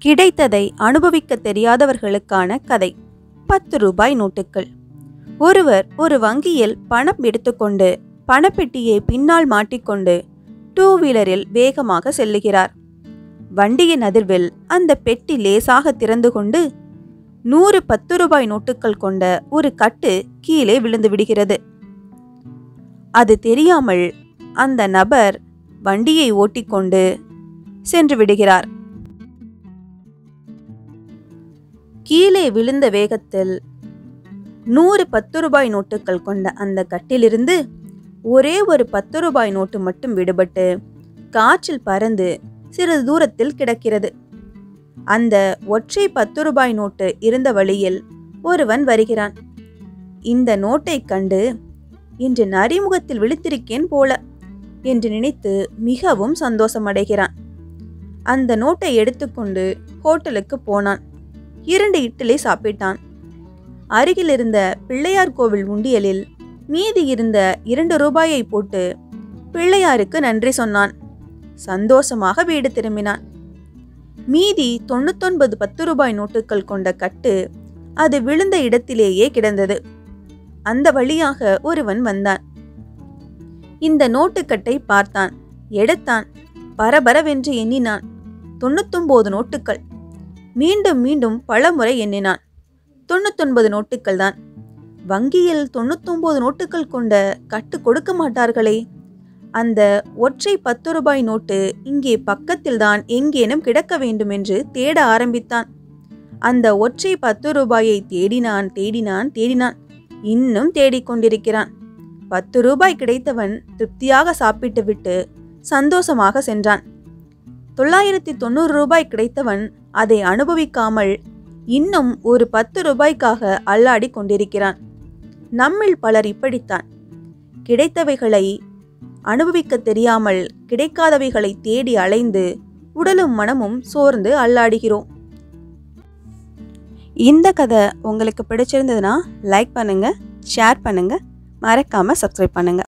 கிடைத்ததை அனுபவிக்க தெரியாதவர்களுக்கான கதை. 10 ரூபாய் நோட்டுகள். ஒருவர் ஒரு வங்கியில் பணம் எடுத்துக்கொண்டு பணப்பெட்டியை பின்னால் மாட்டிக்கொண்டு 2 வீலரில் வேகமாக செல்லுகிறார். வண்டியின் அதிர்வில் அந்த பெட்டி லேசாக திறந்து கொண்டு 100 10 ரூபாய் நோட்டுகள் கொண்ட ஒரு கட்டு கீழே விழுந்து விடுகிறது. அது தெரியாமல் அந்த நபர் வண்டியை ஓட்டிக்கொண்டு சென்று விடுகிறார். கீழே விழுந்த வேகத்தில் 100 10 ரூபாய் நோட்டுகள் கொண்ட அந்த கட்டிலிருந்து ஒரே ஒரு 10 ரூபாய் நோட்டு மட்டும் விடுபட்டு காற்றில் பறந்து சிறிது தூரத்தில் கிடக்கிறது. அந்த ஒற்றை 10 ரூபாய் நோட்டு இருந்த வழியில் ஒருவன் வருகிறான். இந்த நோட்டை கண்டு இன்று நரிமுகத்தில் விழித்திருக்கேன் போல என்று நினைத்து மிகவும் சந்தோஷமடைகிறான். அந்த நோட்டை எடுத்துக்கொண்டு ஹோட்டலுக்கு போனான். 2 இட்லி சாப்பிட்டான். அருகில் இருந்த பிள்ளையார் கோவில் உண்டியலில் மீதி இருந்த 2 ரூபாயை போட்டு பிள்ளையாருக்கு நன்றி சொன்னான். சந்தோஷமாக வீடு திரும்பினான். மீதி 99 10 ரூபாய் நோட்டுகள் கொண்ட கட்டு அது விழுந்த இடத்திலேயே கிடந்தது. அந்த வழியாக ஒருவன் வந்தான். இந்த நோட்டுக்கட்டை பார்த்தான், எடுத்தான். பரபரவென்று எண்ணினான். 99 நோட்டுகள். மீண்டும் மீண்டும் பலமுறை எண்ணினான். 99 நோட்டுகள் தான். வங்கியில் 99 நோட்டுகள் கொண்ட கட்டு கொடுக்க மாட்டார்களே. அந்த ஒற்றை 10 ரூபாய் நோட்டு இங்கே பக்கத்தில் தான் எங்கேனும் கிடக்க வேண்டும் என்று தேட ஆரம்பித்தான். அந்த ஒற்றை 10 ரூபாயை தேடினான் தேடினான் தேடினான். இன்னும் தேடிக்கொண்டிருக்கிறான். 10 ரூபாய் கிடைத்தவன் திருப்தியாக சாப்பிட்டு விட்டு சந்தோஷமாக சென்றான். 990 ரூபாய் கிடைத்தவன் அதை அனுபவிக்காமல் இன்னும் ஒரு 10 ரூபாய்க்காக அல்லாடி கொண்டிருக்கிறான். நம்மில் பலர் இப்படித்தான். கிடைத்தவைகளை அனுபவிக்க தெரியாமல் கிடைக்காதவைகளை தேடி அலைந்து உடலும் மனமும் சோர்ந்து அல்லாடுகிறோம். இந்த கதை உங்களுக்கு பிடிச்சிருந்ததுன்னா லைக் பண்ணுங்க, ஷேர் பண்ணுங்க, மறக்காம சப்ஸ்கிரைப் பண்ணுங்க.